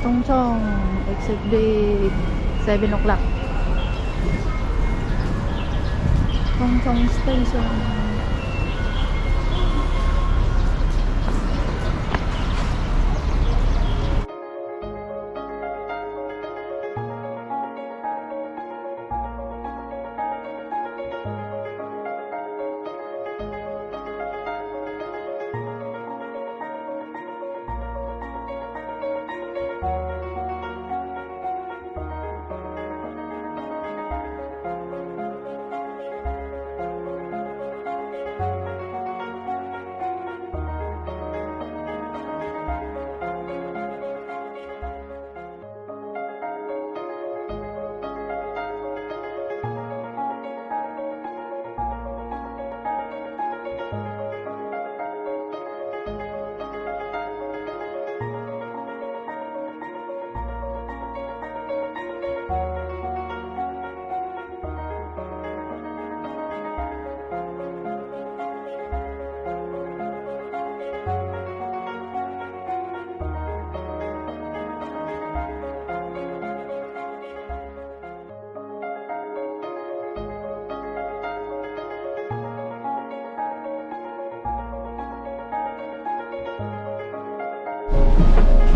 Chong Chong. Exit big. 7 o'clock. Chong Chong Station.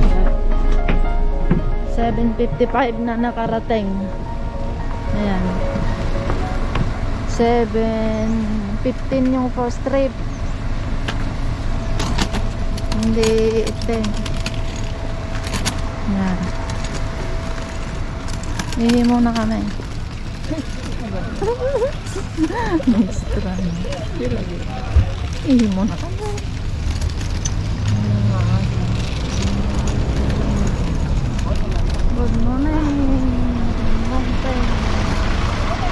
Ayan. 7:55 na nakarating. Ayan. 7:15 yung first trip. Hindi 10. Ayan. Ihi muna kami. Next run. Ihi muna kami. Good morning. Long time. Okay.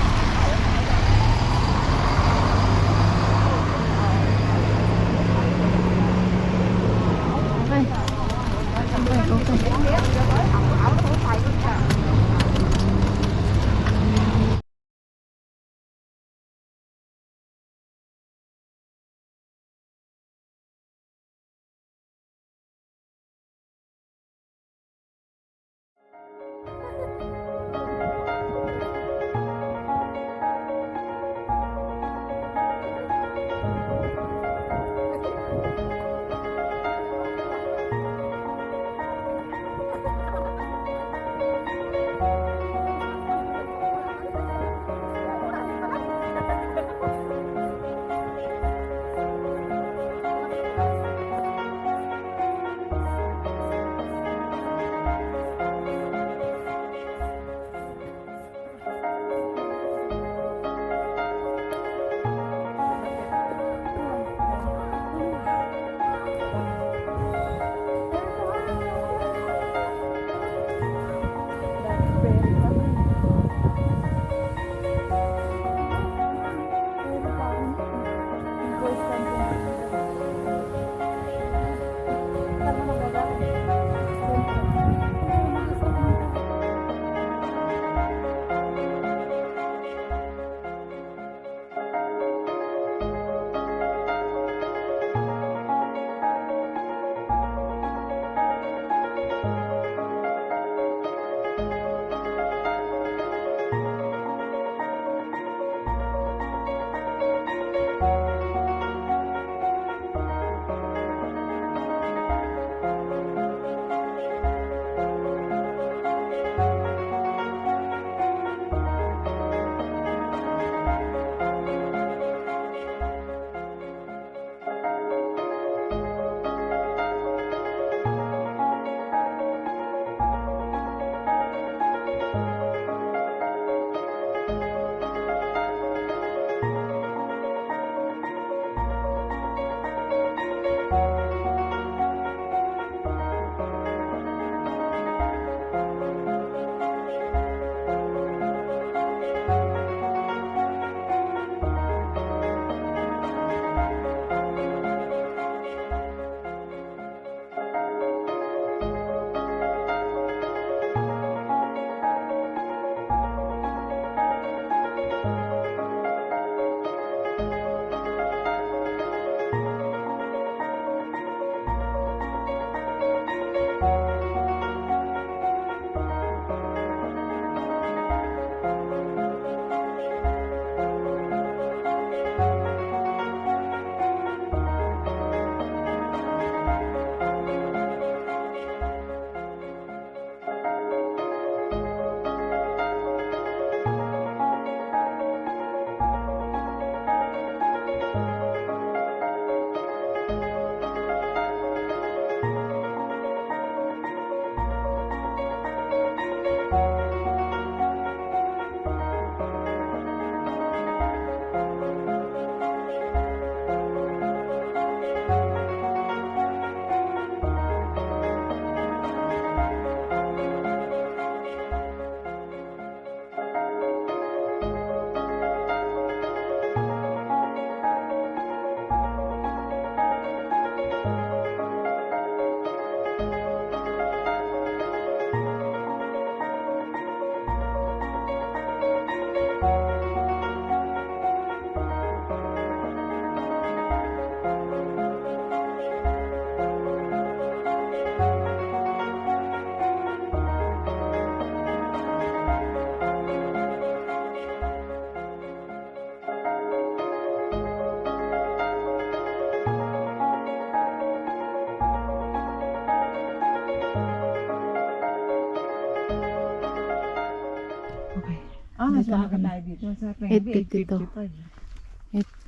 mas Dito na baka kami. tayo dito. Sa 8:52.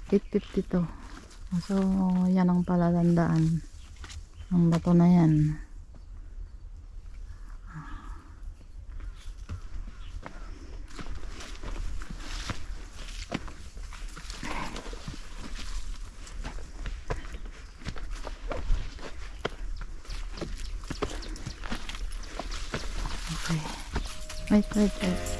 8:52. So, yan ang palatandaan. Ang bato na yan. Okay. Wait.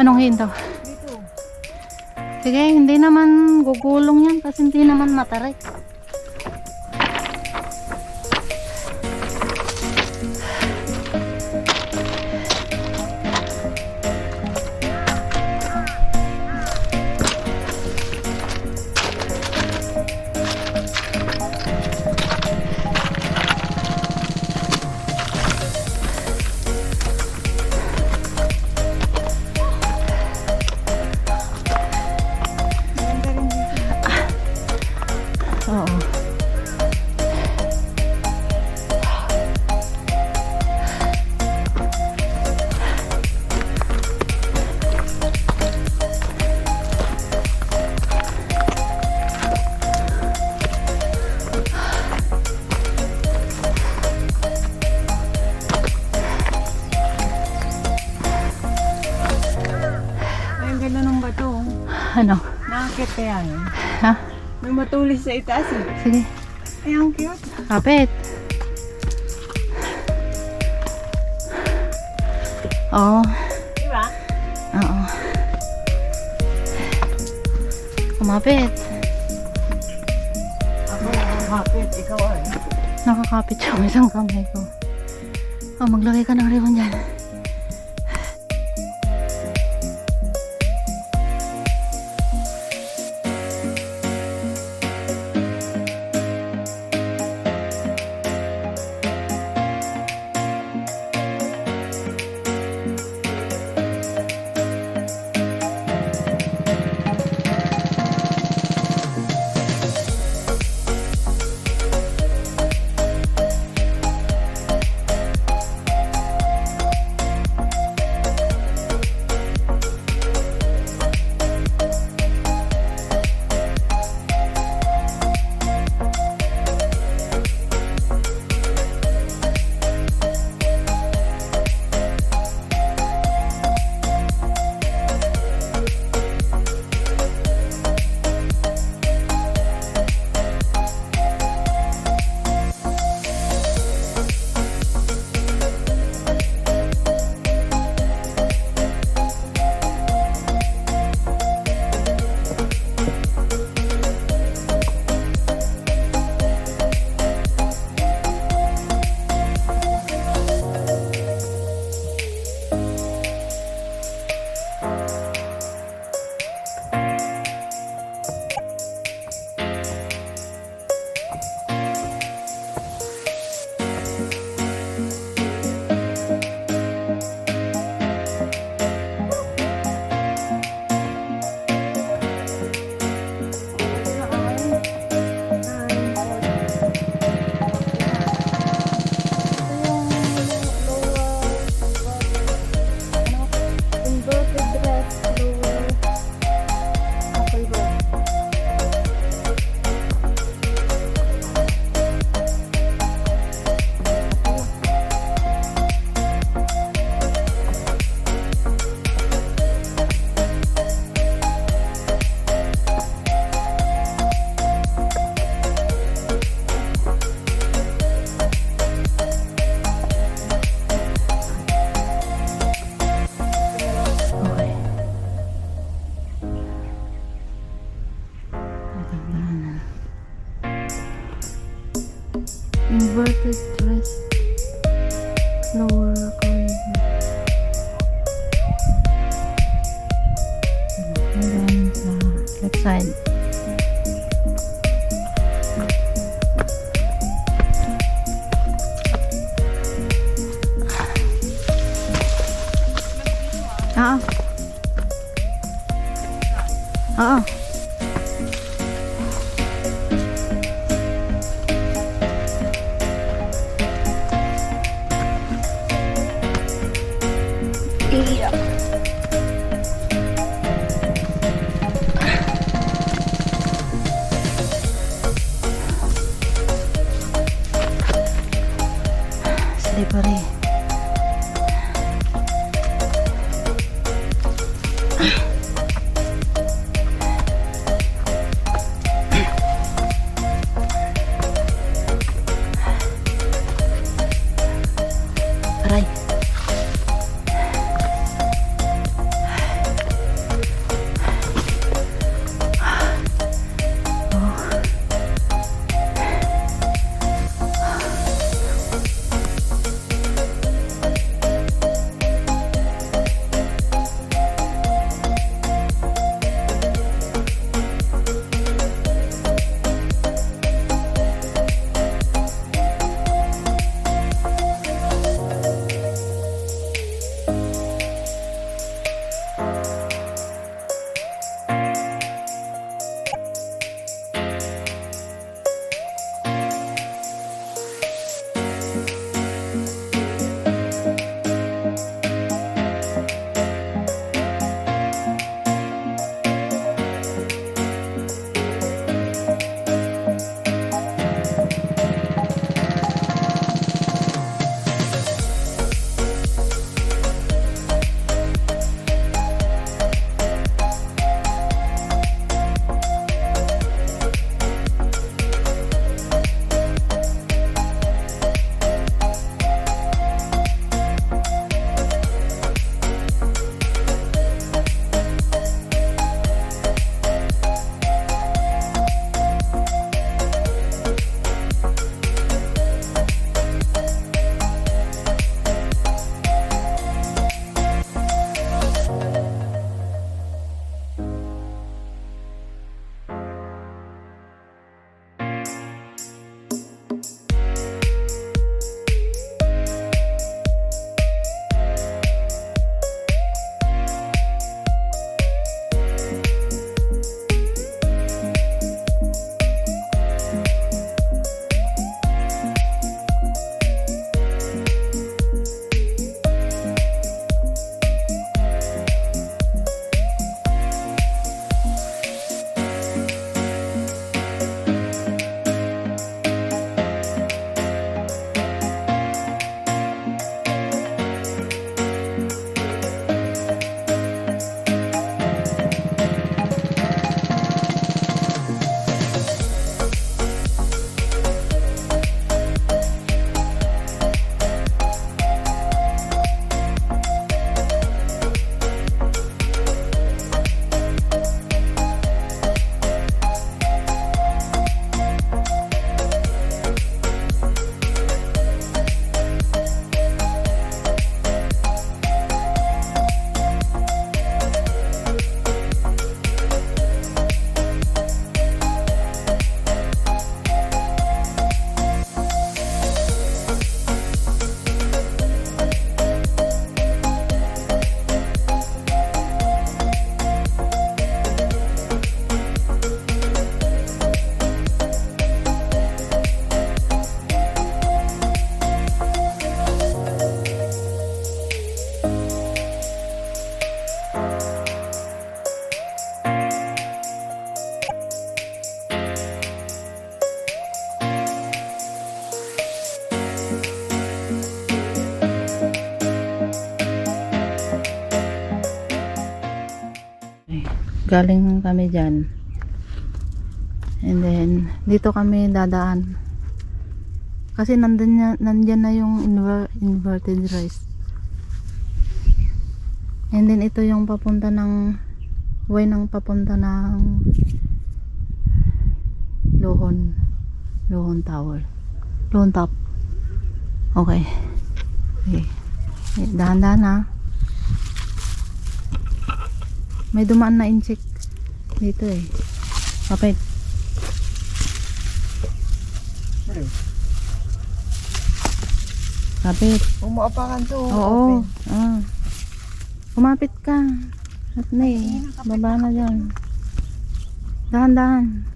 Anong hinto? Dito. Sige, hindi naman gugulong yan kasi hindi naman matarik. Maganda rin dito. Oo. Ay, ang ganda ng bato. Ano? Nakakit kaya yun. Ha? May matulis sa itaas eh. Sige. Ay, ang cute. Kapit. Oo. Diba? Oo. Kumapit. Ako nakakapit. Ikaw ay. Nakakapit yung isang kamay ko. Oh, maglagay ka ng ribbon dyan. Inverted dress, lower corner. And then sa left side. Oo. Oo. Iya. Slippery. Galing kami dyan. And then, dito kami dadaan. Kasi nandyan na yung inverted rice. And then, ito yung papunta ng way ng papunta ng Lohon Tower. Lohon Top. Okay. Okay. Dahan-dahan ha. May dumaan na insect dito eh. Kapit. Kapit. Umaapakan to. Oo. Ah. Kumapit ka. At na eh. Baba na dyan. Dahan-dahan.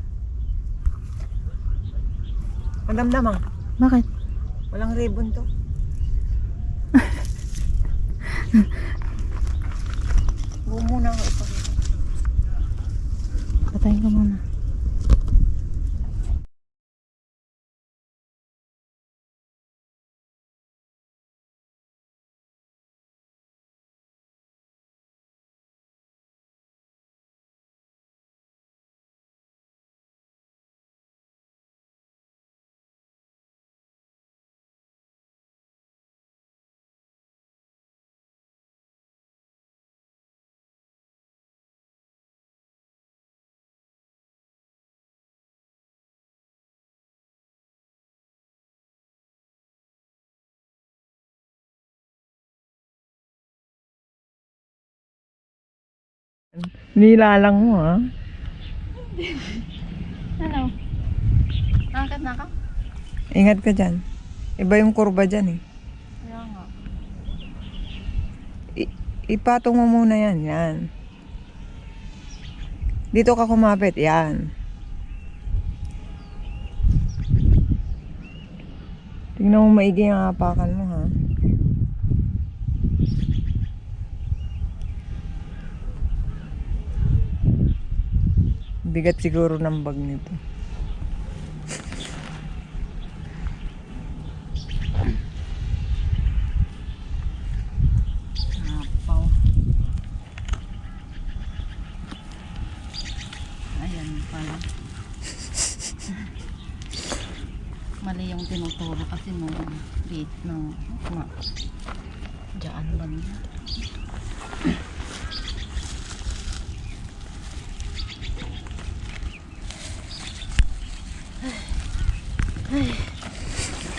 Madamdam ah. Bakit? Walang ribbon to. Huwag muna ako ipakita. Patayin ka muna. Nilalang mo ah. Ano? Nakakit na ka? Ingat ka dyan. Iba yung kurba dyan eh. Kaya nga. Ipatong mo muna yan. Yan. Dito ka kumapit. Yan. Tingnan mo maigi ang apakan mo ha. Bigat siguro ng bag nito. Apaw. Ayan pala. Mali yung tinuturo kasi mo liit ng dyan lang.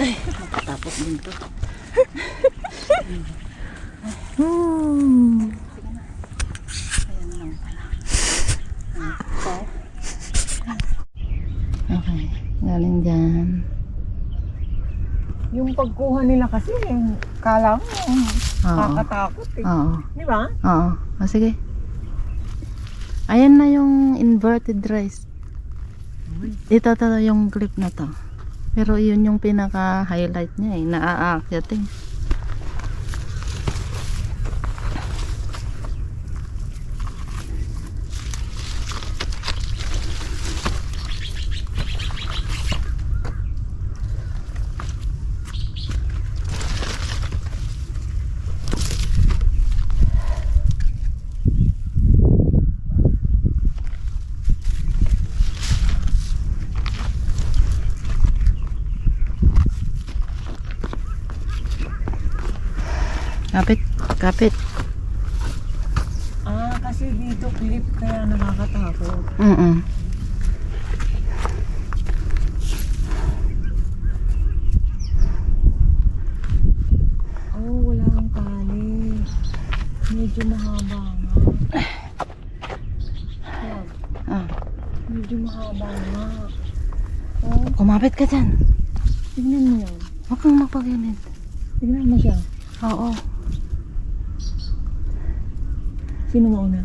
Ay, makatapos din to. Ayan lang pala. Okay, galing dyan. Yung pagkuha nila kasi, kala mo, kakatakot eh. Oo. Di ba? Oo. O, sige. Ayan na yung inverted rice. Ito yung clip na to. Pero yun yung pinaka-highlight niya eh. Naaakyat eh. Kapit, kapit. Ah, kasi dito clip kaya nakakatakot. Oh, wala kang tali. Medyo mahaba nga. Yan. Ah. Medyo mahaba nga. Oh. Kumapit ka dyan. Tignan mo yan. Huwag kang magpagilid. Tignan mo siya. Oo. Sino mauna?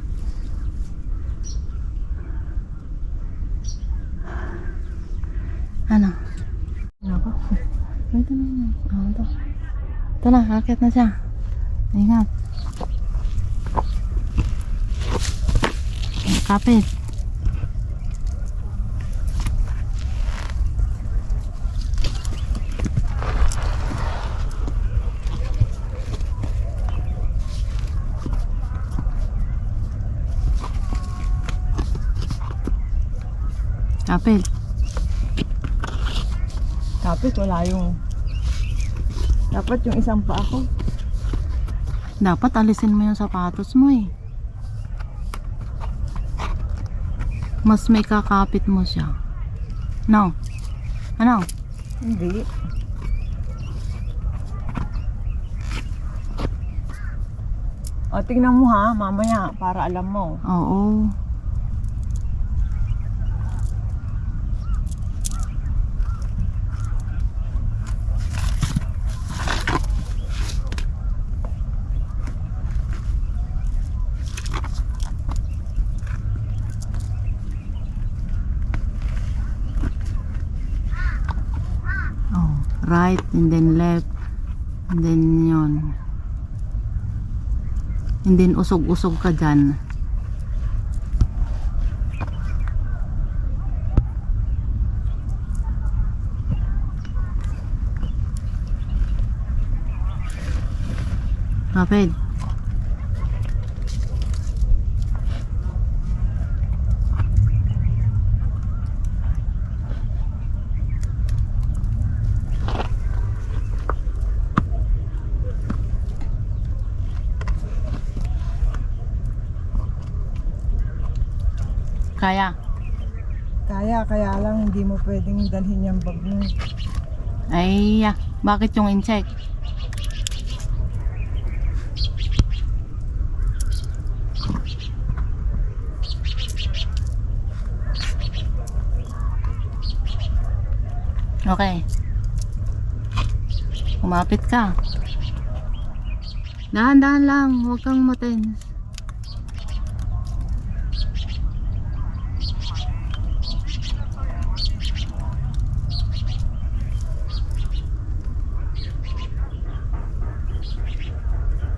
Ano? Ako. Ito na yun. Oh, ito. Ito na, akit na siya. Ingat. Kapit. Kapit. Tapos wala yung... Dapat yung isang pa ako. Dapat alisin mo yung sapatos mo eh. Mas may kakapit mo siya. No? Ano? Hindi. O, tingnan mo ha, mamaya, para alam mo. Oo. Oh, right and then left and then yun. And then usog-usog ka dyan. Kapit. Kaya. Kaya lang hindi mo pwedeng dalhin yung bag mo. Ay, bakit yung in-check? Okay. Kumapit ka. Dahan-dahan lang, huwag kang matens.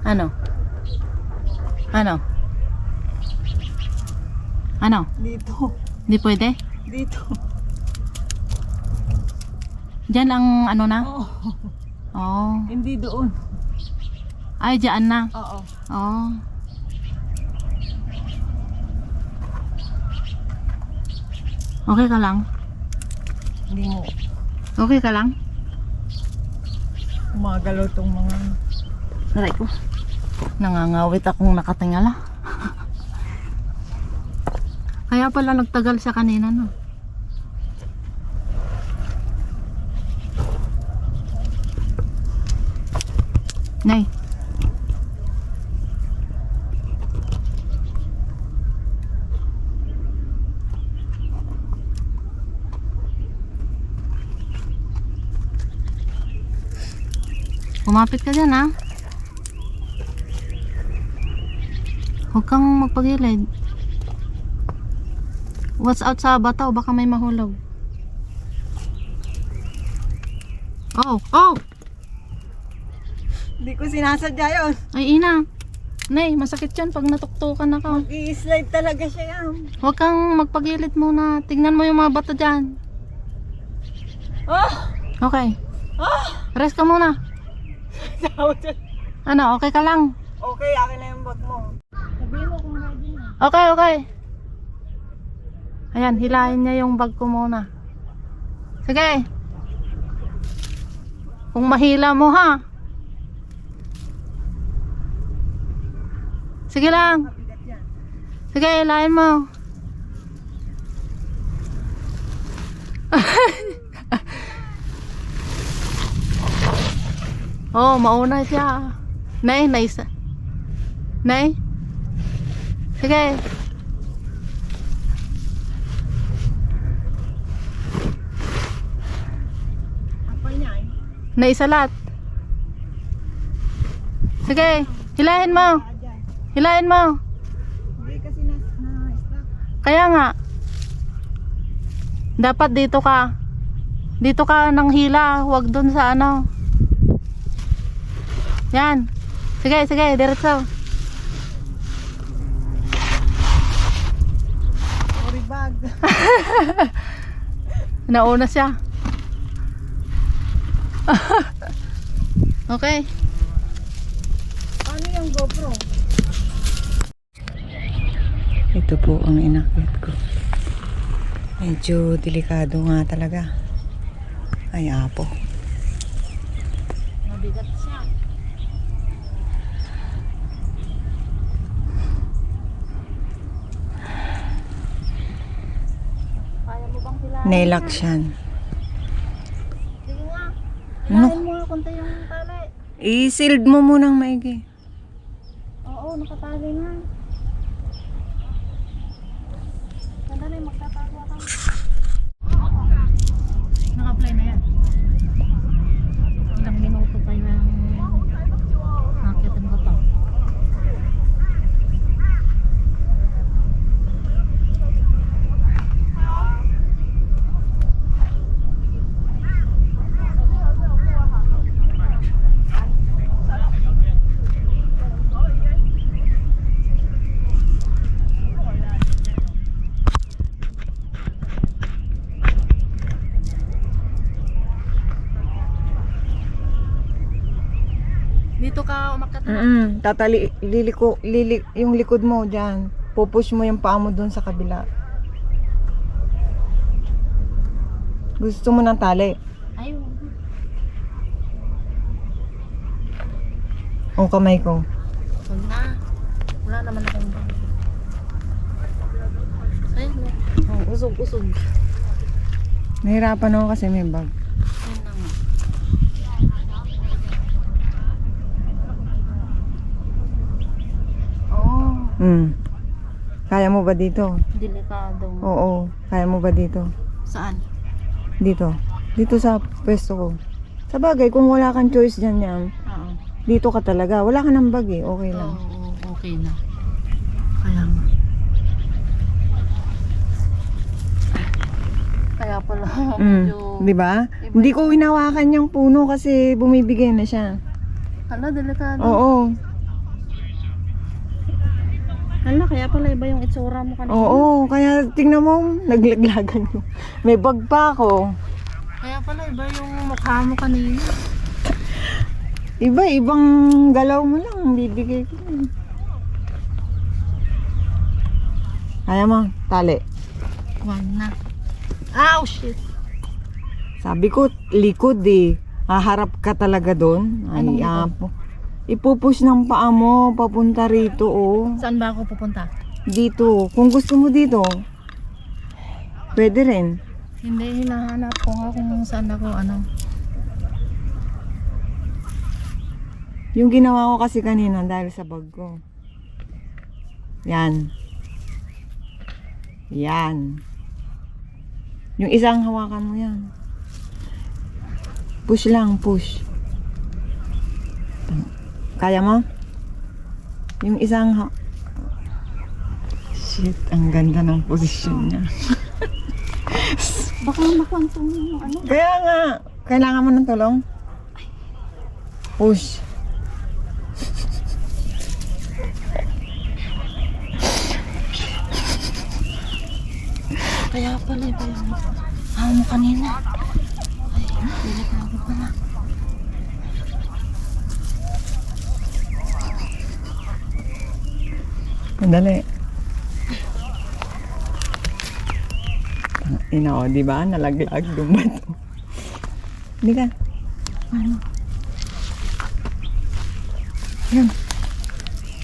Ano? Ano? Ano? Dito. Di pwede? Dito. Diyan ang ano na? Oo. Oh. Hindi doon. Ay, diyan na. Oo. Oh. Okay ka lang? Hindi mo. Okay ka lang? Umagalaw tong mga... Aray ko. Nangangawit akong nakatingala. Kaya pala nagtagal siya kanina, no? Nay. Kumapit ka dyan, ha? Huwag kang magpagilid. Watch out sa bataw, baka may mahulog. Oh, oh! Hindi ko sinasadya yun. Ay, ina. Nay, masakit yan pag natuktukan na ka. I-slide talaga siya yan. Huwag kang magpagilid muna. Tignan mo yung mga bato dyan. Ah! Okay. Ah! Rest ka muna. Ano, okay ka lang? Okay, akin na yung bag mo. Sabihin mo kung ready na. Okay, okay. Ayan, hilahin niya yung bag ko muna. Sige. Kung mahila mo, ha? Sige lang. Mabigat yan. Sige, hilahin mo. Oh, mauna siya. Nay, nice. Nay. Sige. Apa niya eh? Naisalat. Sige, hilahin mo. Dyan. Hilahin mo. Hindi kasi na-stuck. Kaya nga. Dapat dito ka. Dito ka nang hila, huwag dun sa ano. Yan. Sige, sige, diretso. Sorry bag. Nauna siya. Okay. Paano yung GoPro? Ito po ang inakit ko. Medyo delikado nga talaga. Ay, apo. Mabigat siya. Kaya mo bang hilahin? Nailaksyan. Sige nga. Ano? Hilahin mo nga konti yung tali. I-sealed mo munang maigi. Oo, nakatali na. Sandali, magtatago ako. Naka-apply na yan. Ilang minuto pa yung nakitin ko to. Dito ka umakyat na. Tatali, yung likod mo dyan. Pupush mo yung paa mo dun sa kabila. Gusto mo ng tali? Ayun. O kamay ko. Huwag na. Wala naman akong bang. Ayun na. Oh, usog-usog. Nahirapan ako kasi may bag. Ayun na nga. Oh, Kaya mo ba dito? delikado. Oo. Kaya mo ba dito? Saan? Dito. Dito sa pwesto ko. Sa bagay, kung wala kang choice dyan yan, Oo. dito ka talaga. Wala ka ng bag eh. Okay lang. Oo, okay na. Kaya nga. Kaya pala, medyo... Di ba? Hindi ko hinawakan yung puno kasi bumibigay na siya. Hala, delikado. Oo. Hala, kaya pala iba yung itsura mo kanina. Oo. Kaya tingnan mo, naglaglagan mo. May bag pa ako. Kaya pala iba yung mukha mo kanina. Iba, ibang galaw mo lang. Bibigay ko. Kaya mo, tali. Wag na. Ow, shit. Sabi ko, likod eh. Haharap ka talaga doon. Anong Ay, likod? apo. Ipupush ng paa mo, papunta rito, oh. Saan ba ako pupunta? Dito. Kung gusto mo dito, pwede rin. Hindi, hinahanap ko nga kung saan ako, ano. Yung ginawa ko kasi kanina dahil sa bag ko. Yan. Yan. Yung isang hawakan mo yan. Push lang, push. Kaya mo? Yung isang Shit, ang ganda ng posisyon niya. Baka makwantong yung ano. Kaya nga, kailangan mo ng tulong? Push. Kaya pala iba yung mukha mo kanina. Ay, delikado pala. Madali. Ina, o, di ba? Nalaglag, dumato. Hindi ka. Ano? Yan.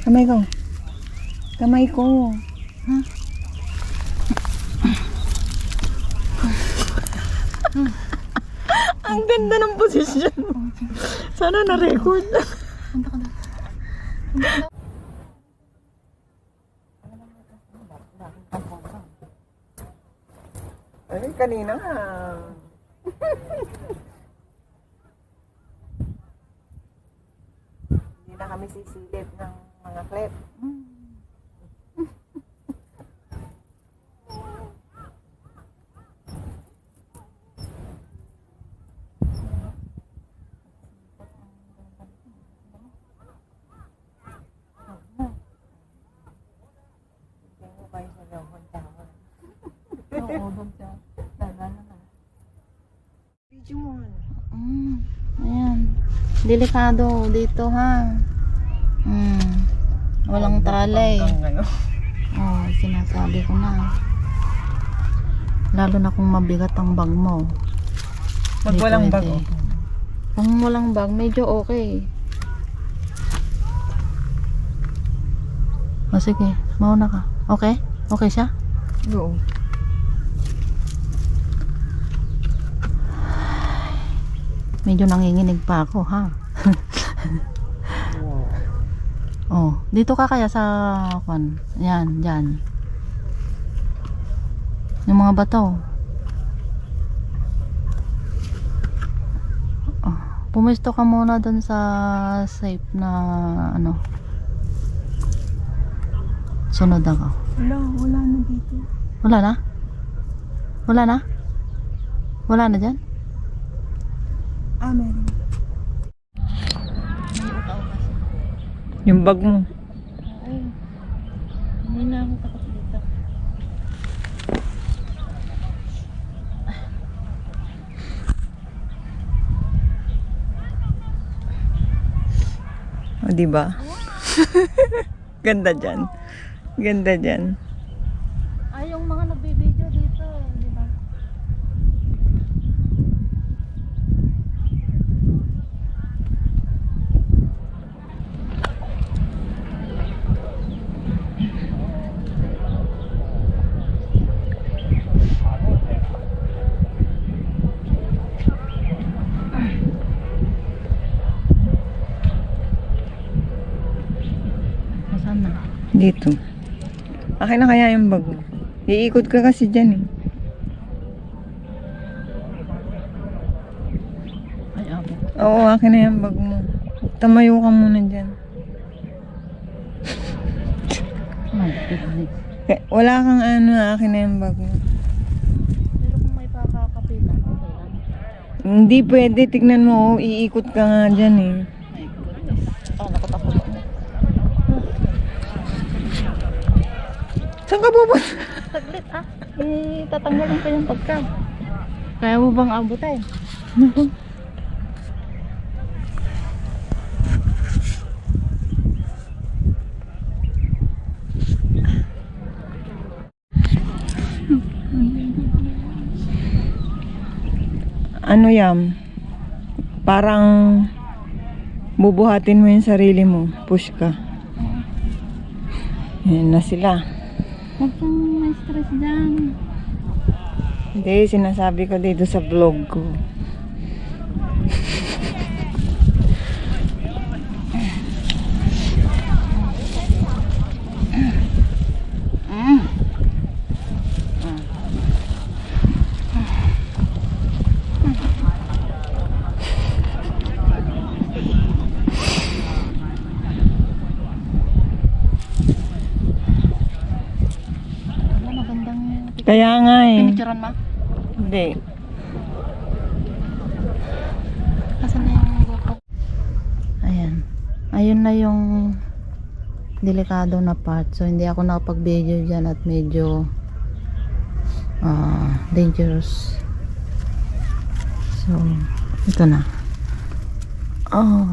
Kamay ko. Kamay ko. Ha? Ang ganda ng posisyon mo. Sana na-record. Punta ka na. Ay, kanina nga. Hindi na kami sisilip ng mga clip. Oo, doon siya. Dadala na. Video mo. Ayan. Delikado dito ha. Walang tali. Oh, sinasabi ko na. Lalo na kung mabigat ang bag mo. Pag Hindi walang bag, pwede. okay. Kung walang bag, medyo okay. O sige, mauna ka. Okay? Okay siya? Oo. Medyo nanginginig pa ako, ha? Oh, dito ka kaya sa kwan. Yan, dyan. Yung mga bato. Oh, pumesto ka muna dun sa safe na ano. Sunod ako. Wala na dito. Wala na? Wala na? Wala na dyan? Meron. Yung bag mo. Ay, hindi na ako takot dito. O, diba? Ganda dyan. Ganda dyan. Ay, yung mga nagbibideo dito, di ba? Nasaan na? Dito. Akin na kaya yung bag mo. Iikot ka kasi dyan eh. Ay, abo. Oo, akin na yung bag mo. Tamayo ka muna dyan. Ay, picnic. Wala kang ano, akin na yung bag mo. Pero kung may pakakapitan, okay lang. Hindi pwede, tignan mo, oh, iikot ka nga dyan eh. Ay, goodness. Ah, nakatakot ako. Saan ka pupunta? Saglit ah. Tatanggalin ko yung pagka. Kaya mo bang abutin? Ano yan? Parang bubuhatin mo yung sarili mo. Push ka. Yan na sila. Huwag kang may stress dyan. Hindi, sinasabi ko dito sa vlog ko. Wala, magandang Kaya nga eh. pinicturean ma. Hindi. Asan na yung GoPro? Ayan. Ayun na yung delikado na part. So, hindi ako nakapag-video dyan at medyo dangerous. So, ito na. Oh,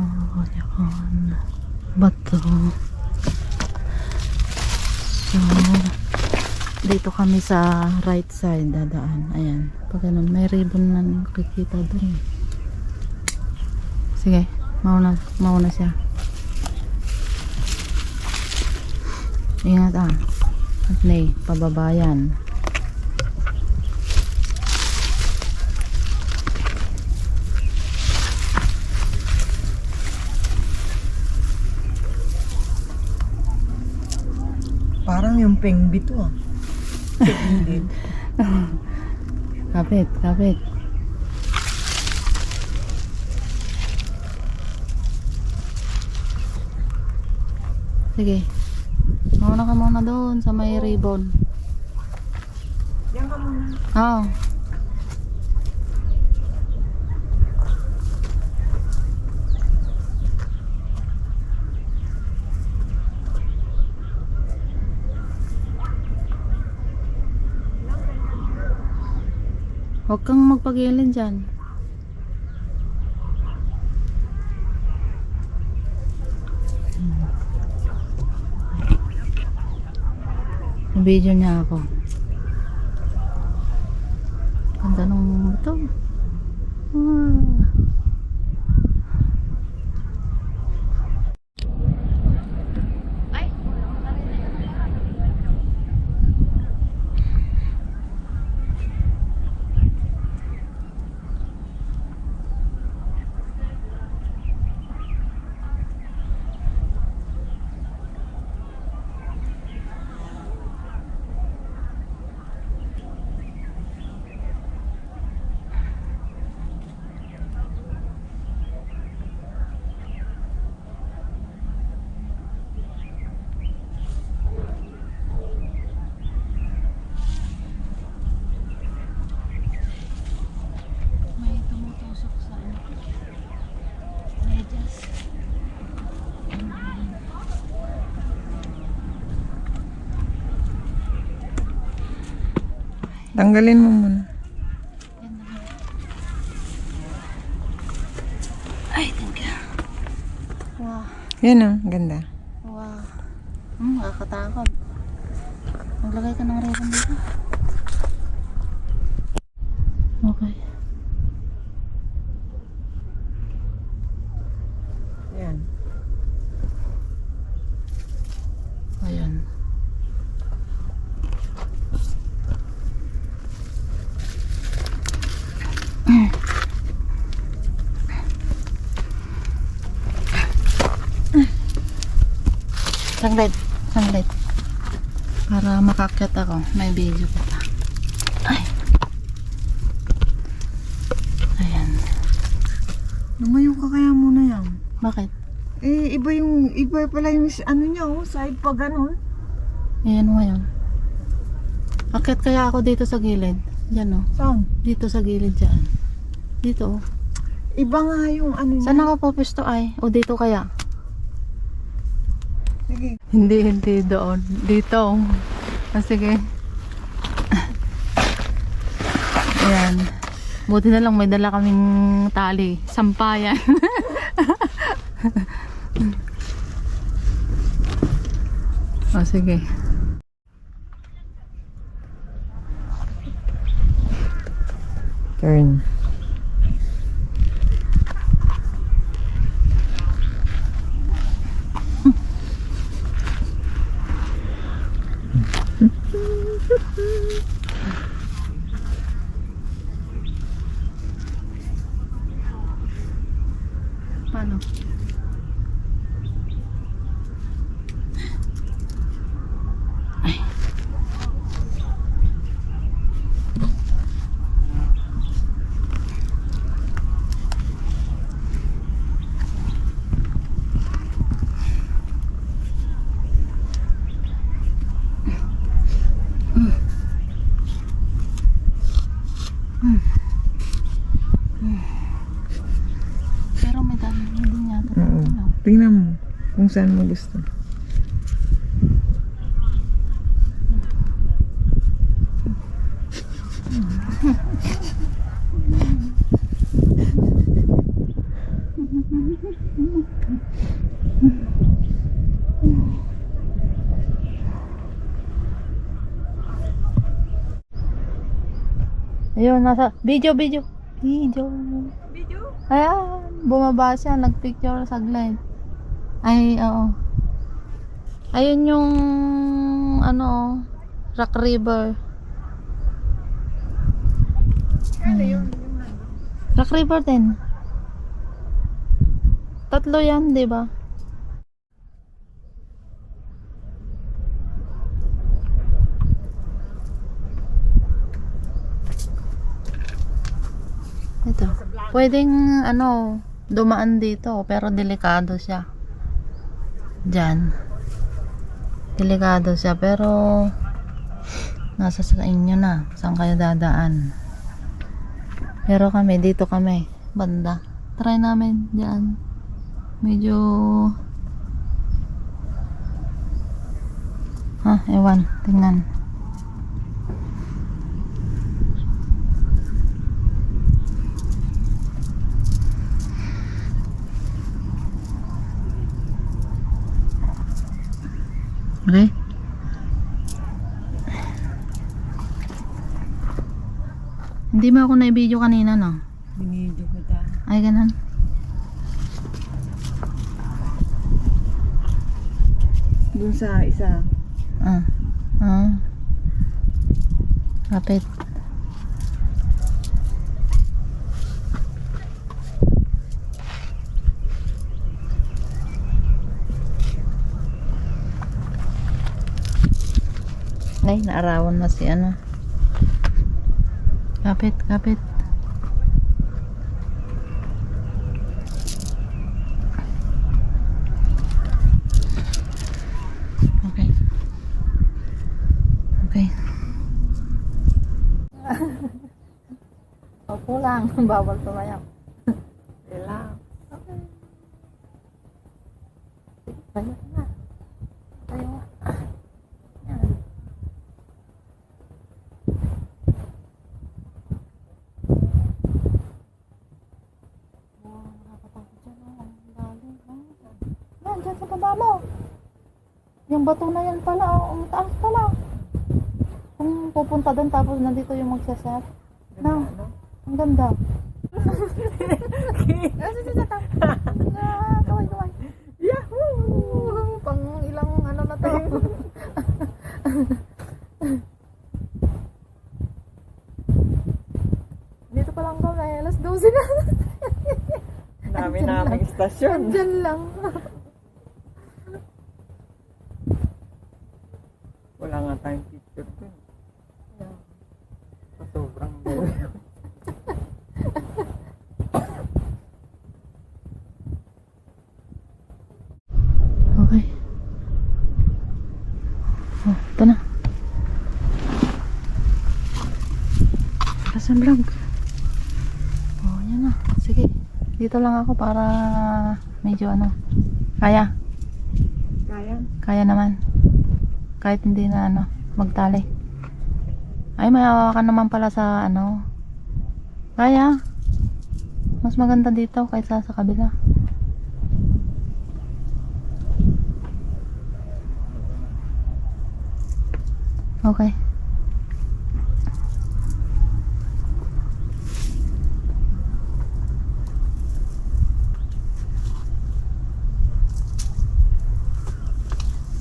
yan. Bato. So, dito kami sa right side dadaan. Ayan. Pag ganun, may ribbon na nakikita dun. Sige, mauna siya. Ingat ah. At may pababayan. Parang yung pengbi to ah. Hindi. Kapit, kapit. Sige. Mauna ka muna doon sa may ribbon. Diyan ka muna. Oo. Huwag kang magpagilid dyan. Video niya ako. Ganda nung ito. Ah. May tumutusok sa medyas. Tanggalin mo muna. Yan na lang. Ay, thank you. Wow. Yan o, ganda. Wow. Nakakatakot. Maglagay ka ng ribbon dito. Okay. Yan. Ayan. Saglit, saglit. Para makakyat ako, may video pa pa. Ay. Ayan. Lumayo ka kaya muna yan. Bakit? Eh, iba pala yung ano niya oh, side pa ganun. Ayan mo yun. Akyat kaya ako dito sa gilid. Diyan oh. Saan? Dito sa gilid dyan. Dito oh. Iba nga yung ano niya. Saan ako pupusto ay? O dito kaya? Sige. Hindi doon. Dito. Sige. Ayan. Buti na lang may dala kaming tali. Sampayan. O sige. Turn. Paano? Ay. Pero may dami din yata. Oo. Tingnan mo kung saan mo gusto. Ayun, nasa video. Ayan, bumaba siya, nagpicture saglit. Ay, oo. Ayun yung ano, Rock River. Ano yun? Rock River din. Tatlo yan, di ba? Ito. Pwedeng ano, dumaan dito pero delikado siya. Diyan. Delikado siya pero nasa sa inyo na. Saan kayo dadaan? Pero kami, dito kami. Banda. Try namin diyan. Medyo ewan. Tingnan. Okay. Hindi mo ako na-video kanina, no? Binidyo ko ta. Ay, ganun. Dun sa isa. Ah. Ah. Kapit. Ay, naarawan na si ano. Kapit, kapit. Okay. Okay. Opo lang, bawal tumayak. Relax. Okay. Tayo na. Tayo na. Yan. Wow, nakakatakot dyan. Ang lalim. Yan, dyan sa baba mo. Yung bato na yan pala. Ang taas pala. Kung pupunta doon tapos nandito yung magsasat. No. Ang ganda. Kaway, kaway. Yahoo! Pang ilang ano na to. Dito pa lang kami. Alas 12 na. Dami naming istasyon. Diyan lang. Wala nga tayong picture dun. Sa sobrang gawin. Okay. Oh, ito na. Kasan vlog. Oh, yan na. Sige. Dito lang ako para medyo ano. Kaya. Kaya? Kaya naman. Kahit hindi na ano, magtali. Ay, may hawakan naman pala sa ano. Kaya. Mas maganda dito kaysa sa kabila. Okay.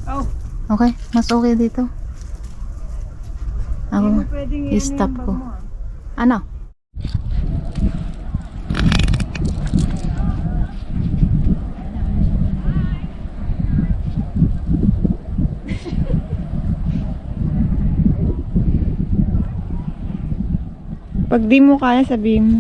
Oh, Okay, mas okay dito. hindi mo Ako, pwedeng i-stop yung ko. bag mo, ah. Ano? Pag di mo kaya, sabihin mo.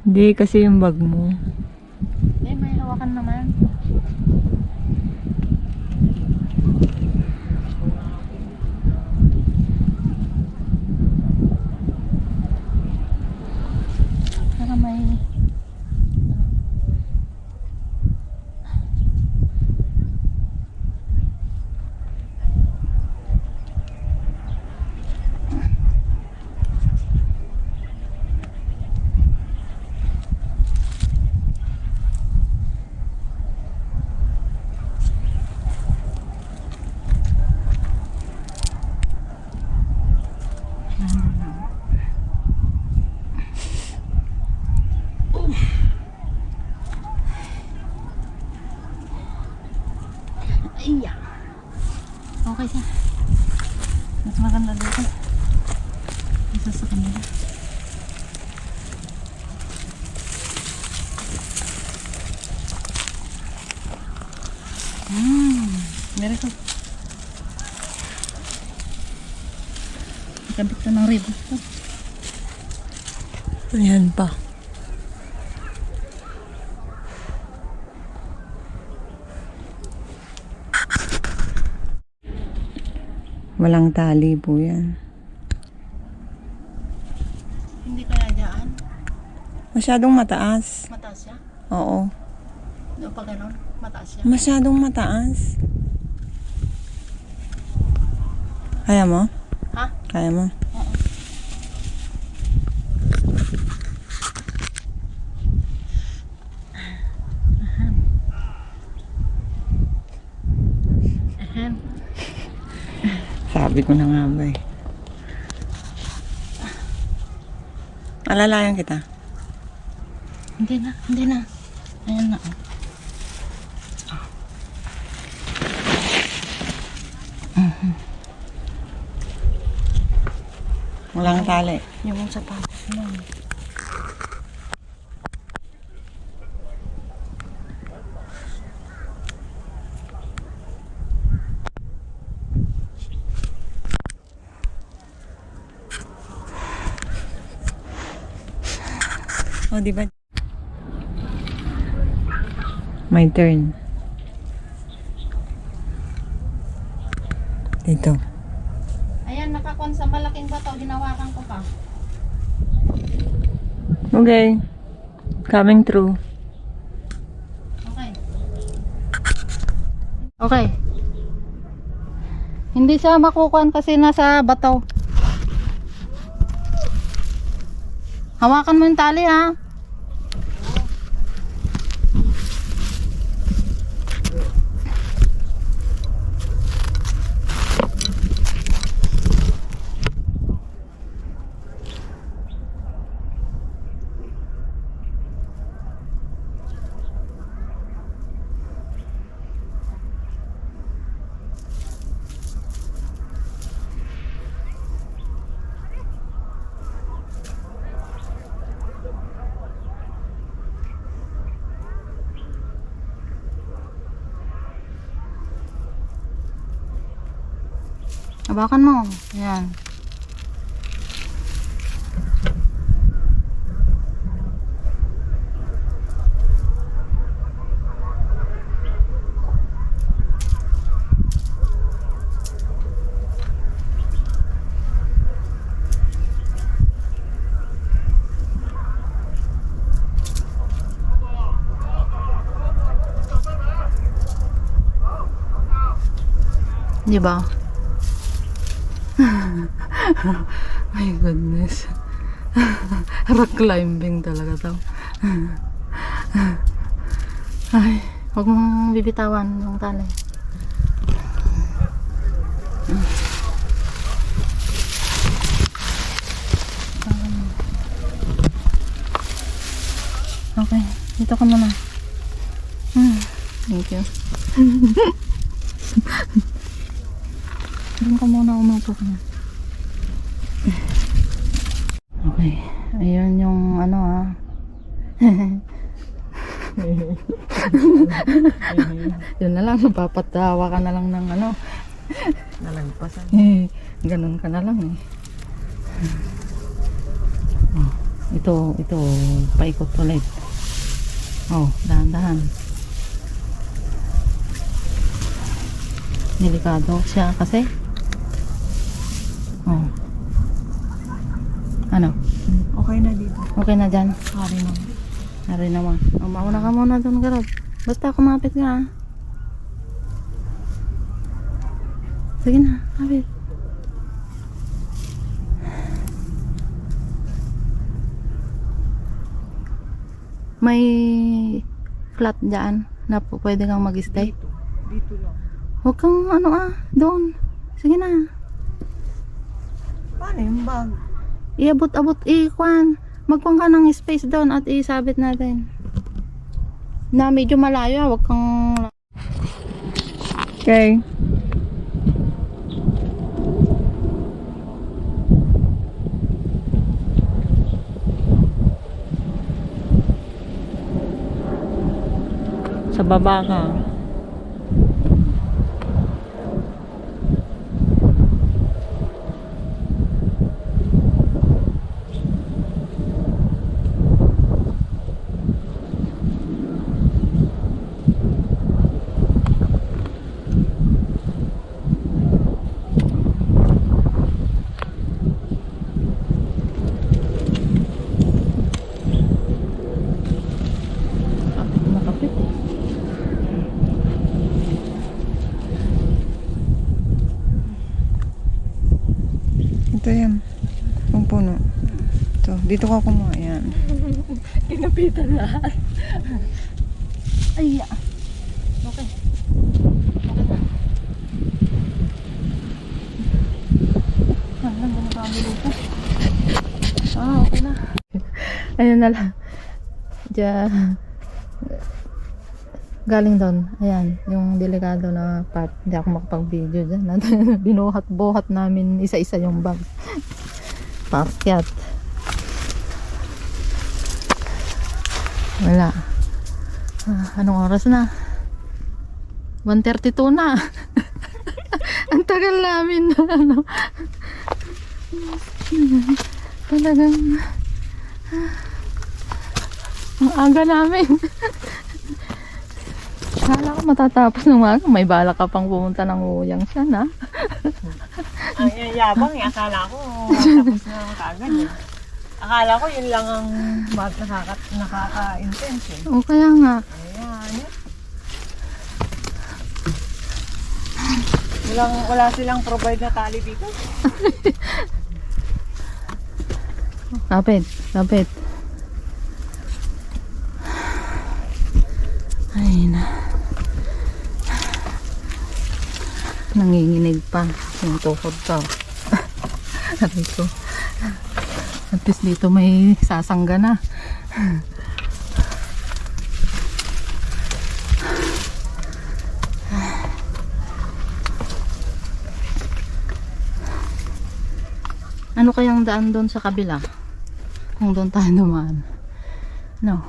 Hindi, kasi yung bag mo. Eh, may hawakan naman. Saka may... Iya. Okay siya. Mas maganda dito. Isa sa kanila. Very good. Ikabit ka ng rib. Ayan pa. Walang tali po yan. Hindi kaya dyan? Masyadong mataas. Mataas siya? Oo. O pag ganon, mataas siya? Masyadong mataas. Kaya mo? Ha? Kaya mo? Oo. Sabi ko na nga ba eh. Alalayan kita. Hindi na, hindi na. Ayan na. Walang tali. Yung sapatos mo. Oh, di ba? My turn. Dito. Ayan, nakakon sa malaking bato. Hinawakan ko pa. Okay. Coming through. Okay. Okay. Hindi siya makukuhan kasi nasa bato. Hawakan mo yung tali ha. Hawakan mo. Ayan. Di ba? My goodness. Rock climbing talaga to. Ay, huwag mong bibitawan yung tali. Okay, dito ka muna. Thank you. Doon ka muna umupo ka na. Okay. Ayun yung ano yun na lang. Napapatawa ka na lang ng ano. Nalagpasan. Ganun ka na lang eh. Oh, ito. Paikot ulit. Oh, dahan-dahan. Delikado siya kasi. Oh. Ano? Okay na dito. Okay na dyan? Hari naman. Hari naman. O, mauna ka muna doon, Garab. Basta kumapit ka, ha? Sige na, kapit. May flat dyan na pwede kang mag-stay. Dito lang. Huwag kang doon. Sige na. Paano yung bag? Iabot-abot, magkuhan ka ng space doon at isabit natin. Na medyo malayo, huwag kang... Okay. Sa baba ka. Nakapit eh. Ito yan. Yung puno. Ito. Dito ka kumuha. Yan. Kinapitan lahat. Ay, okay. Okay na. Ayun na lang. Diyan. Galing doon. Ayan. Yung delikado na part. Hindi ako makapag-video dyan. Binuhat-buhat namin isa-isa yung bag. Pakyat. Wala. Anong oras na? 1:32 na. Ang tagal namin na ano. Talagang ang aga namin. Akala ko matatapos ng mga. May balak ka pang pumunta ng Uyang siya na. Ang yabang eh. Akala ko tapos na kagad eh. Akala ko yun lang ang nakaka-intense eh. O kaya nga. Ayan. Wala silang provide na tali dito. Kapit. Kapit. Ay na. Nanginginig pa yung tuhod ko. Sabi ko. At least dito may sasangga na. Ano kayang daan doon sa kabila? Kung doon tayo dumaan. No.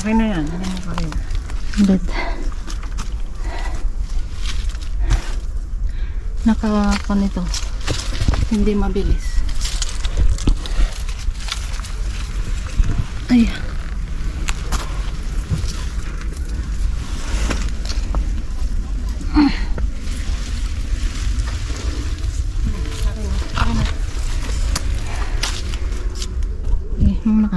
Okay na yan. Hindi mo pa rin. But, nito. Hindi mabilis. Ay. Muna ka.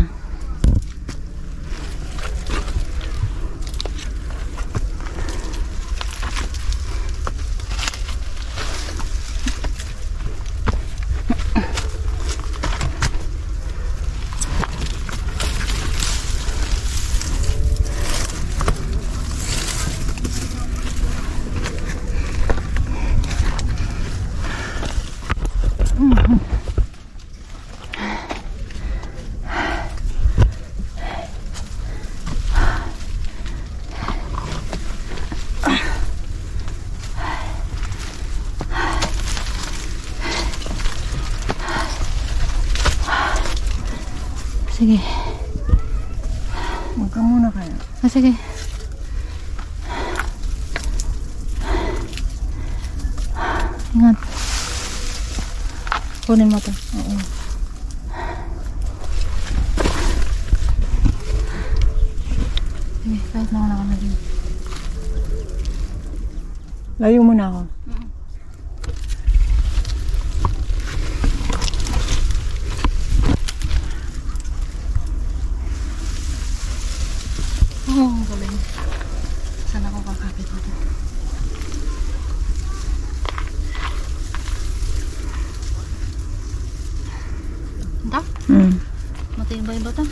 Sige. Huwag ka muna kaya. Sige. Ingat. Kunin mo to. Oo. Sige, kahit na wala ka na din. Layo muna ako. Oo, galing. Saan ako kakapit dito? Ito? Matibay ba ito?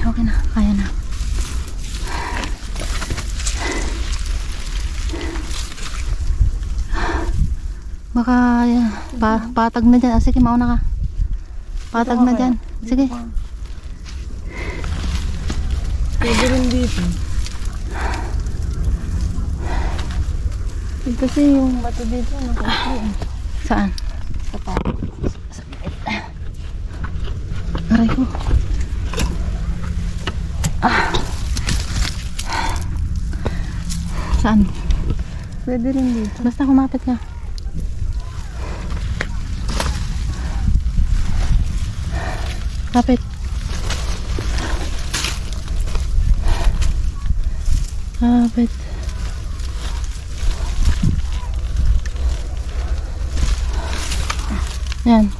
Okay na. Kaya na. Baka patag na dyan. Sige, mauna ka. Patag na dyan. Sige. Pwede rin dito. Kasi yung bato dito nakakita eh. Saan? Sa pa. Aray ko. Saan? Pwede rin dito. Basta kumapit ka. Kapit. Kapit. Yan.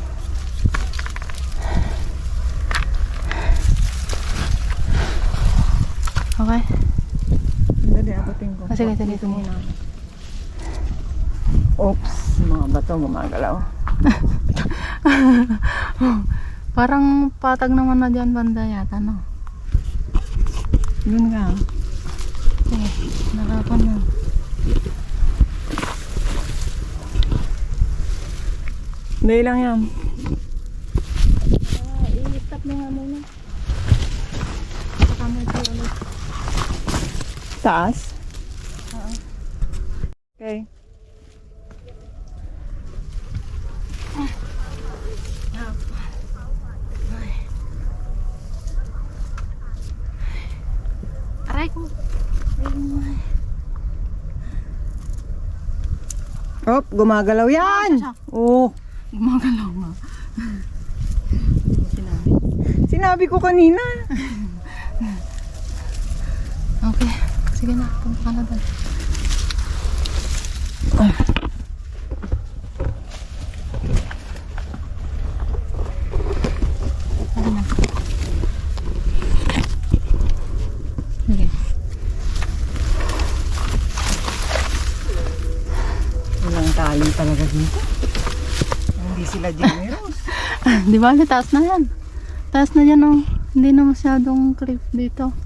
Okay. Dali, abutin ko. Sige, sige, Dito sige. muna. Oops, mga bato gumagalaw. Parang patag naman na dyan banda yata, no? Yun nga. Okay, narapan na. Hindi lang yan. I-stop mo nga muna. Baka may ulit. Taas? Oo. Okay. Aray ko. Oh, gumagalaw yan! Oo. Gumagalaw nga. Sinabi. Sinabi ko kanina. Okay. Sige na. Punta ka na doon. Sige na. Sige. Walang tali talaga dito. Hindi sila generous. Di ba? Taas na yan. Taas na yan, oh. Hindi na masyadong cliff dito.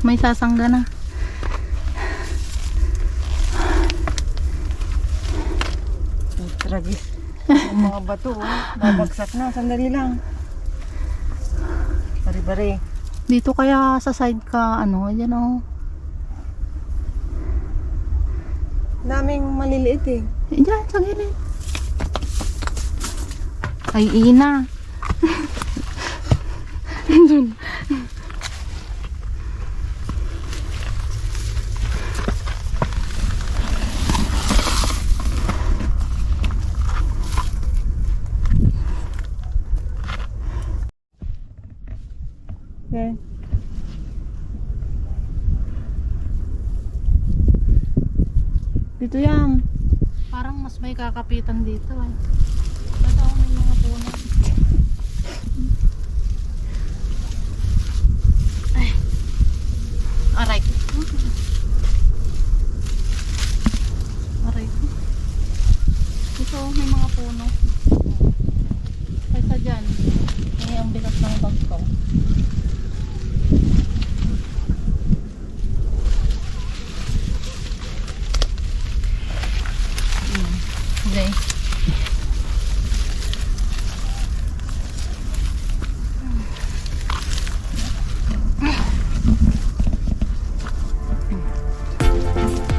May sasangga na. Tragis. Yung mga bato, oh. Babagsak na. Sandali lang. Bari-bari. Dito kaya sa side ka, ano, yan, oh. Daming maliliit eh. Diyan, sa gilid. Ay, ina. Dun. Okay. Dito yan. Parang mas may kakapitan dito, eh. Ito, may mga puno. Ay. Aray ko. Aray ko. Ito, may mga puno. Kaysa dyan. May ang bigat ng bag ko. Okay.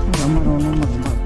Wala marunong magbag.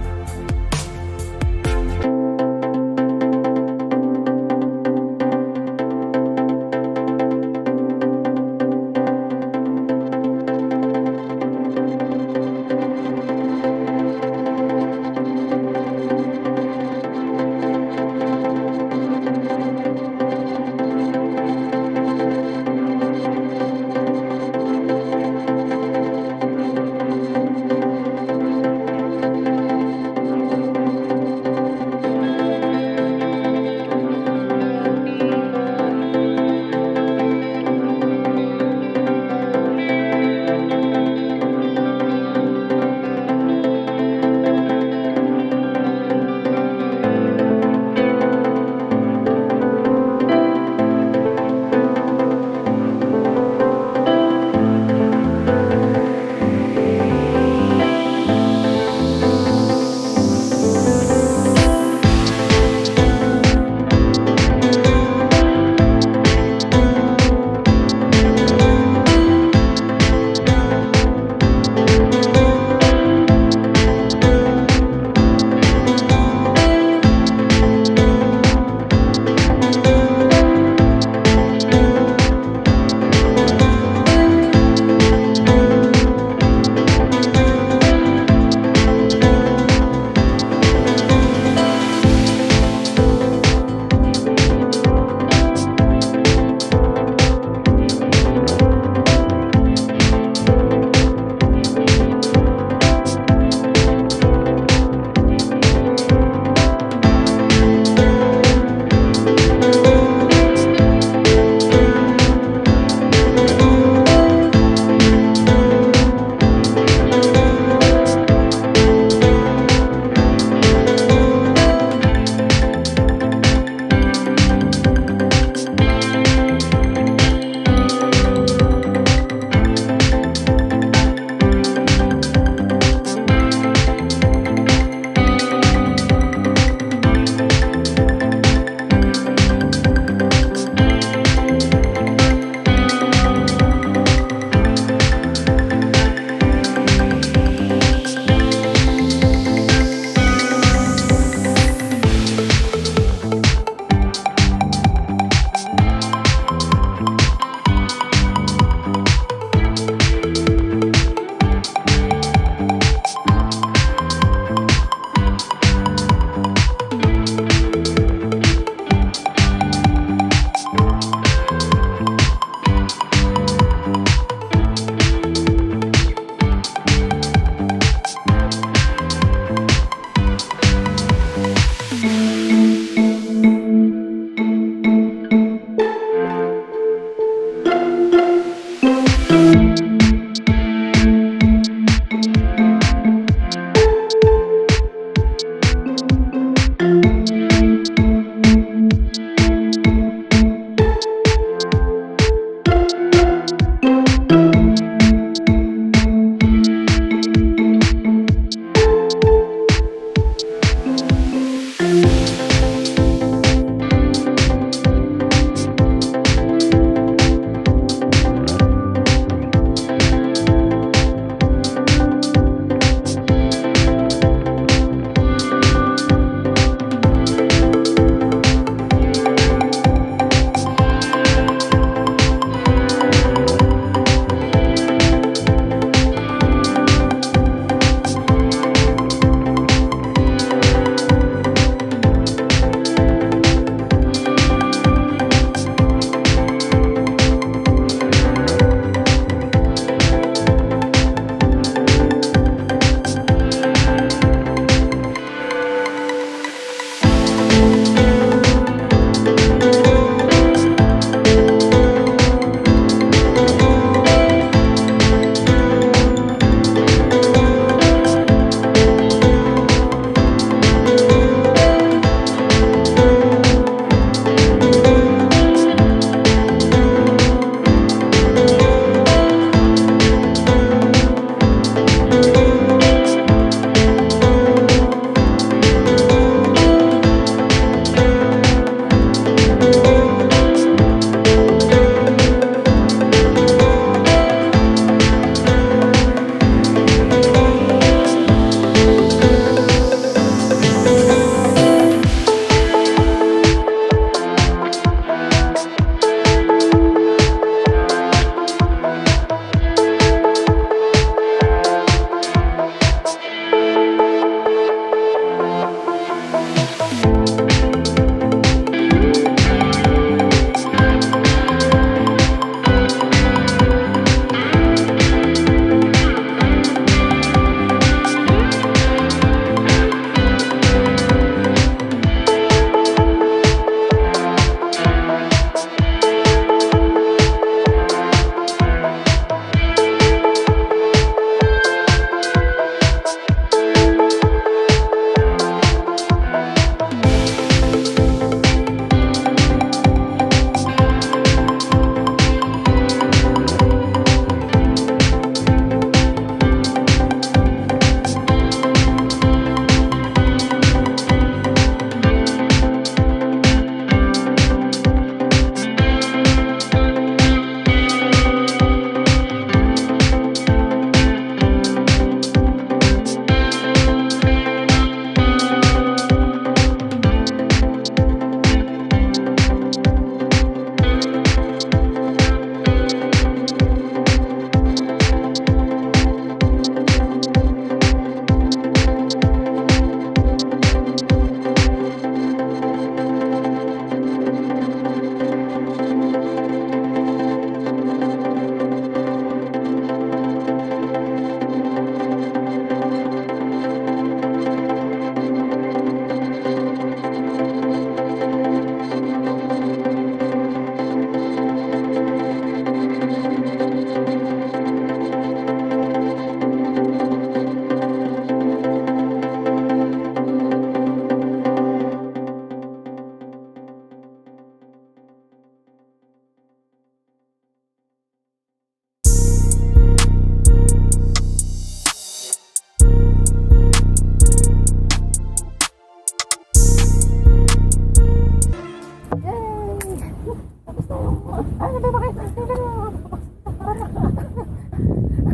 Ay, sabi ba kayo?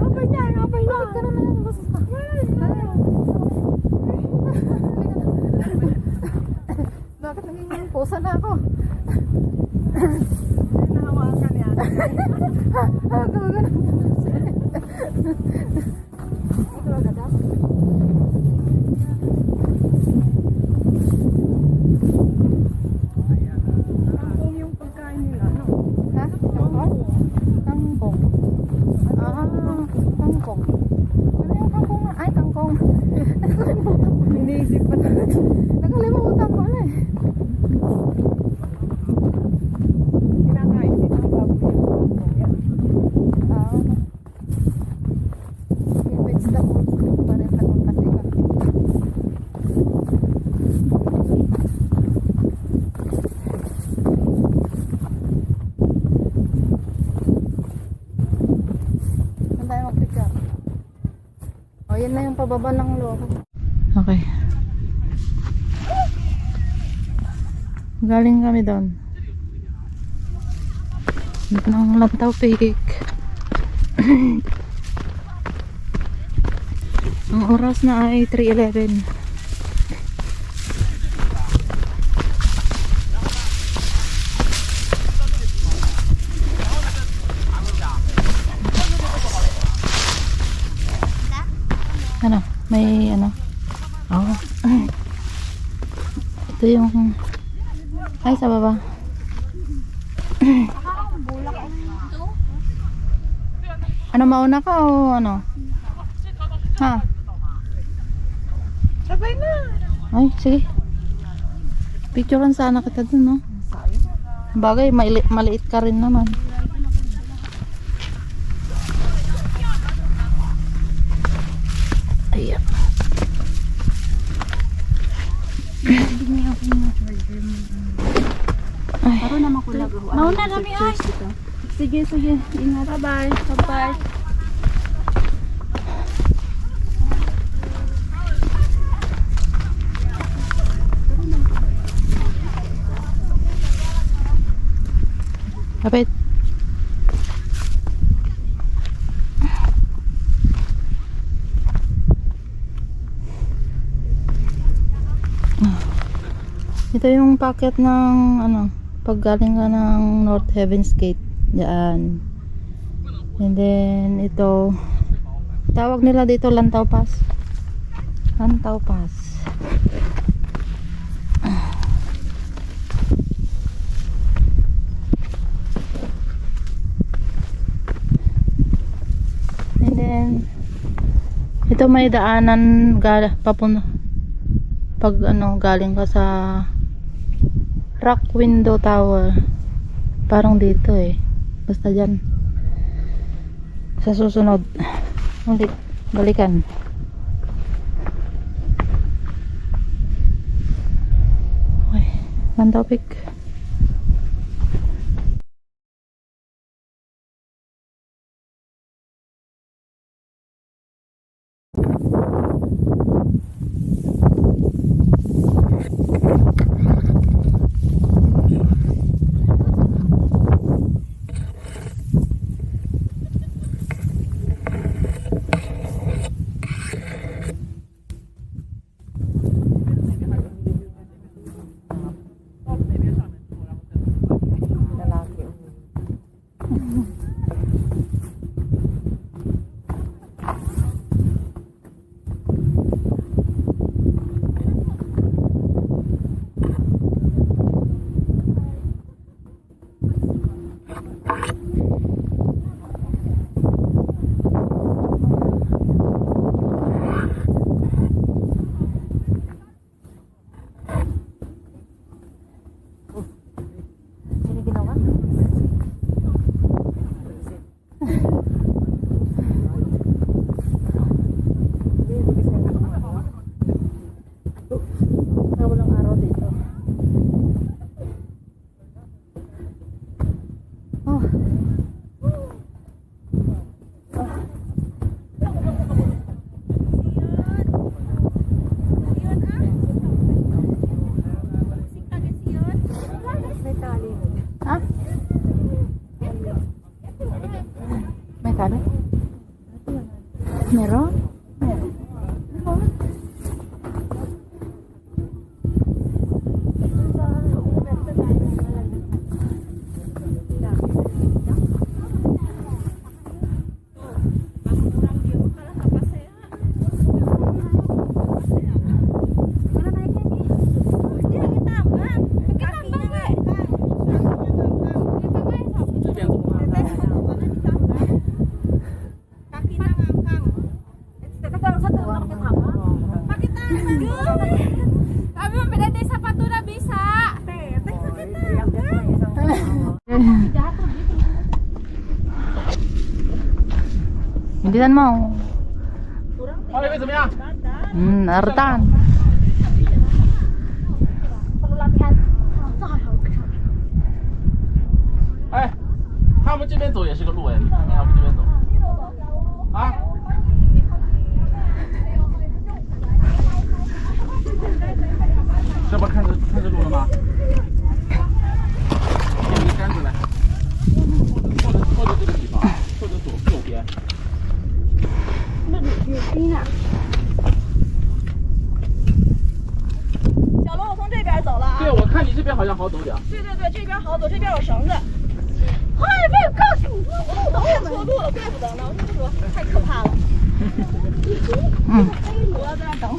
Kapay niya, kapay niya. Bakit ka naman yung basta? Bakit naging pusa na ako? Nahawakan niya. Ito agad ah. Kung yung pagkain nila, no? Ha? Kangkong? Kangkong. Ah, kangkong. Ano yung kangkong nga? Ay, kangkong. Iniisip pa na. Nakalimutan ko na eh. Kinakain din ng baboy. Yan. Ah. Yung vegetable. Parang tanong kasi ka. Saan tayo mag-picture? O, yan na yung pababa ng loob. Okay. Galing kami doon. Ng Lantaw Peak. Ang oras na ay 3:11. Ano? May ano? Oh. Ito yung ay sa baba. Ano, mauna ka o ano? Ha? Sabay na. Ay, sige. Picturean sana kita dun, no? Bagay, maliit ka rin naman. Ayan. Ay. Mauna kami ay. Sige, sige. Ingat. Bye-bye. Bye-bye. Kapit. Ito yung packet ng ano, pag galing ka ng North Heaven's Gate. Diyan. And then ito, tawag nila dito Lantaw Pass. Lantaw Pass. And then ito may daanan papunta pag ano galing ka sa Rock Window Tower. Parang dito eh. Basta dyan. Sa susunod. Ulit. Balikan. Okay. One topic. Sabi? Meron? Kami mempelai sepatu udah bisa. Bilisan mo. 花那边怎么样？ Artan. Perlu latihan. 哎，他们这边走也是个路哎，你看看要不这边走。啊？这不看着路了吗？捡个杆子来，或者这个地方，或者右边。小龙，我从这边走了啊。对，我看你这边好像好走点。对对对，这边好走，这边有绳子。哎，被我告诉你，我等我错路了，怪不得呢。我跟你说，太可怕了。我要在那等。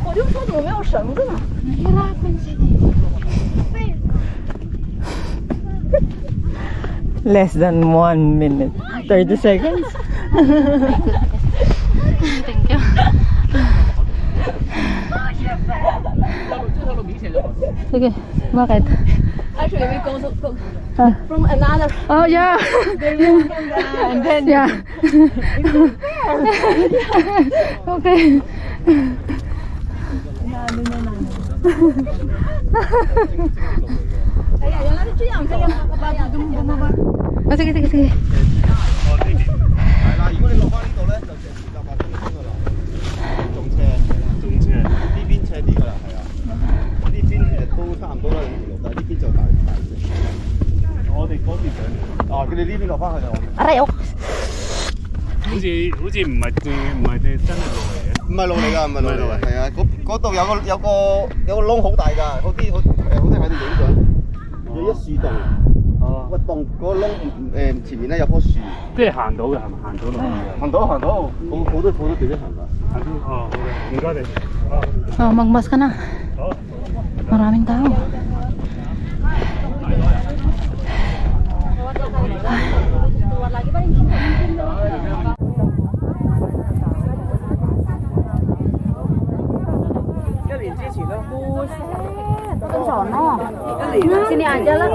我就说怎么没有绳子呢？ Less than 1 minute. 30 seconds. Thank you. 这条路明显就好走。 Sige, bakit? Actually, we go Ah. from another. Oh, yeah. And then Yeah. Okay. 哎呀，原来是这样走。 Oh, sige, sige, sige. 係啦，如果你落翻呢度咧，就成時搭八公升噶啦，中車，呢邊斜啲噶啦，係啊，呢邊其實都差唔多啦，兩條路，但係呢邊就大啲。我哋嗰邊上，啊，佢哋呢邊落翻去就我哋。 Aray, oh. 好似唔係真係路嚟嘅。唔係路嚟㗎，唔係路嚟㗎，係啊，嗰度有個窿好大㗎，好啲喺度影相，有一樹洞。 哦，個洞嗰個窿前面咧有棵樹，即係行到嘅係咪？行到落去。行到，好多地都行㗎。行到哦，好嘅，唔該你。 Oh, magbas ka na. Maraming tao. Sini aja lah.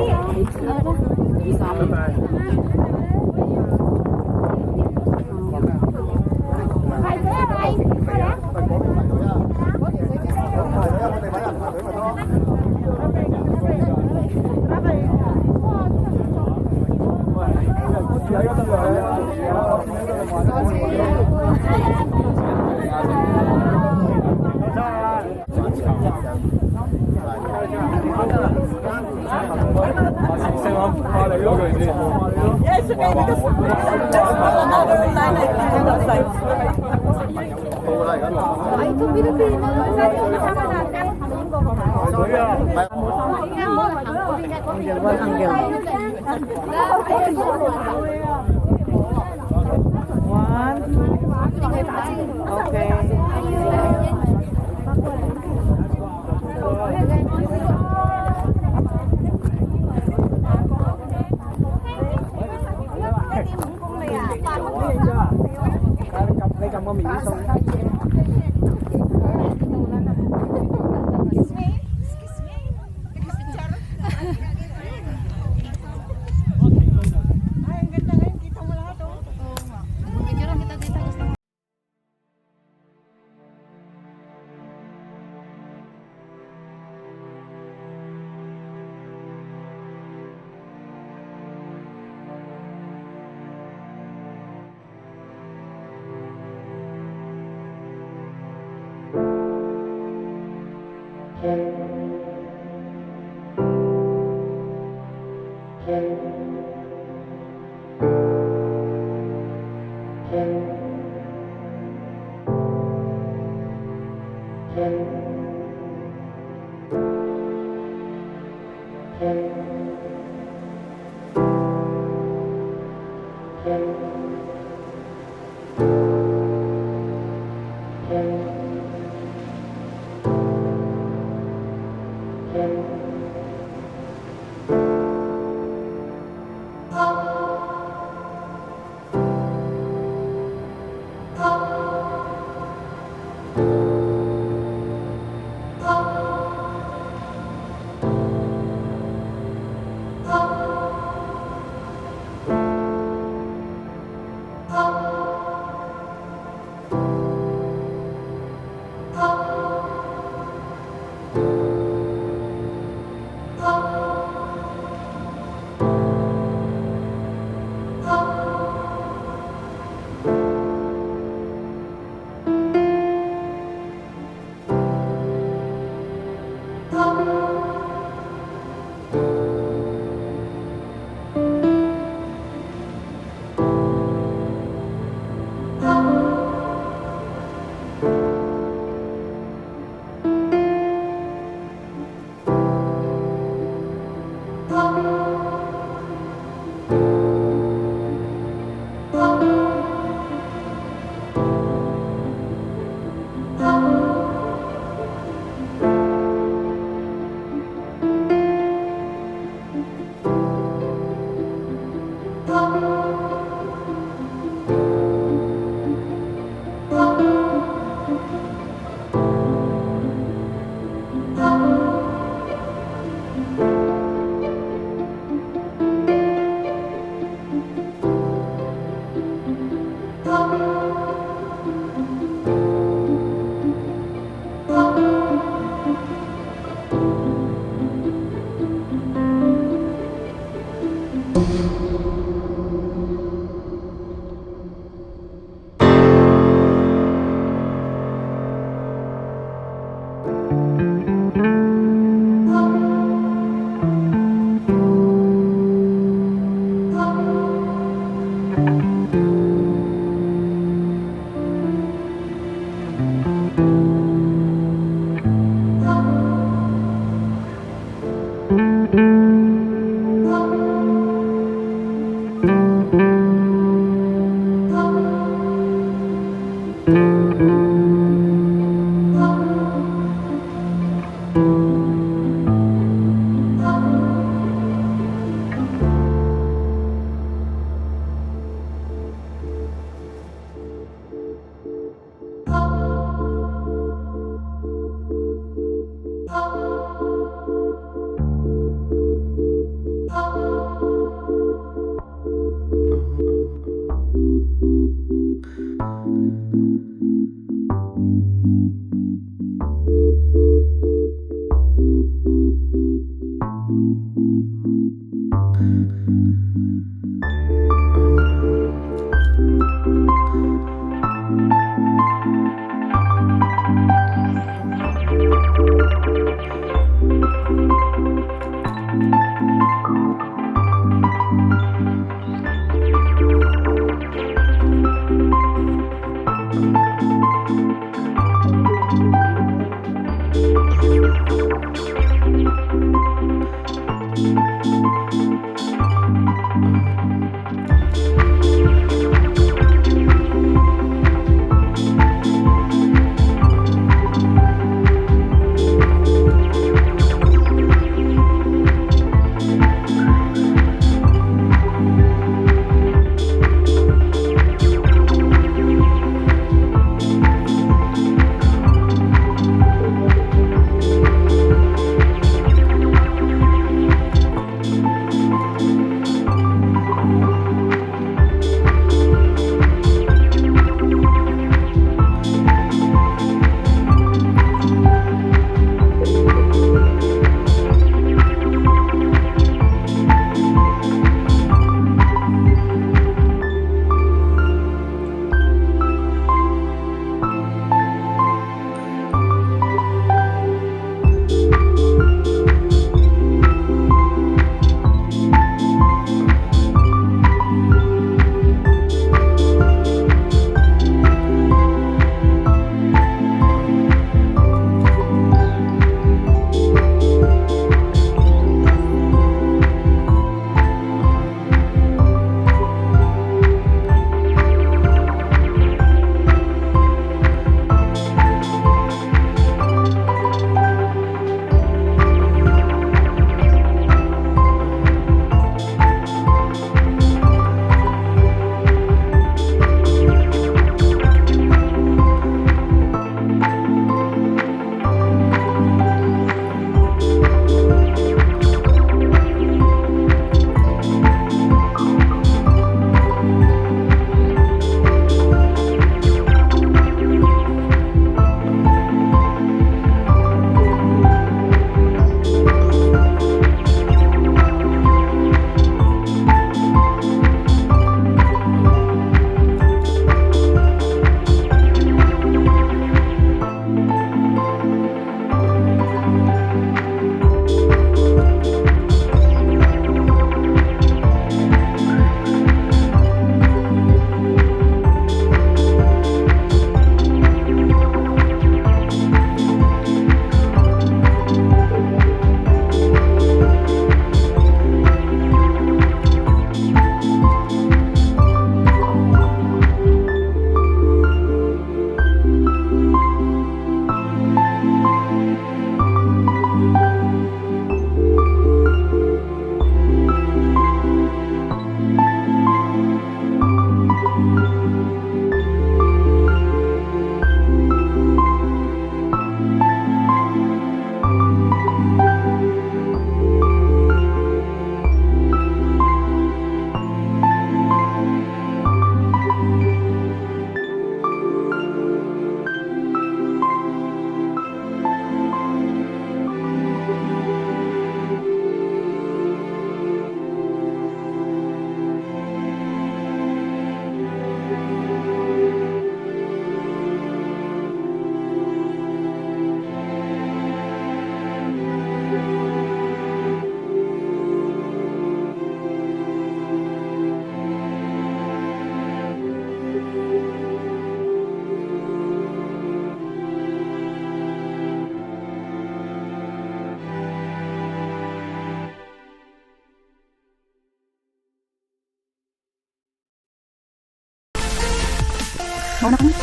Mauna kami.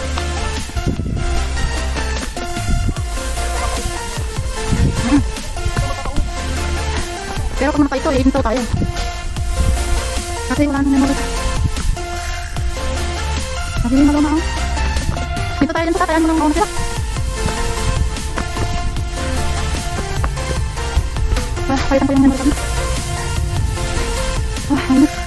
Pero kung naka ito, iinto tayo. Kasi wala nang memory. Nagiging malo na ako. Dito tayo dyan sa tatayan mo ng mauna sila. Palitan ko yung memory kami. Ayun.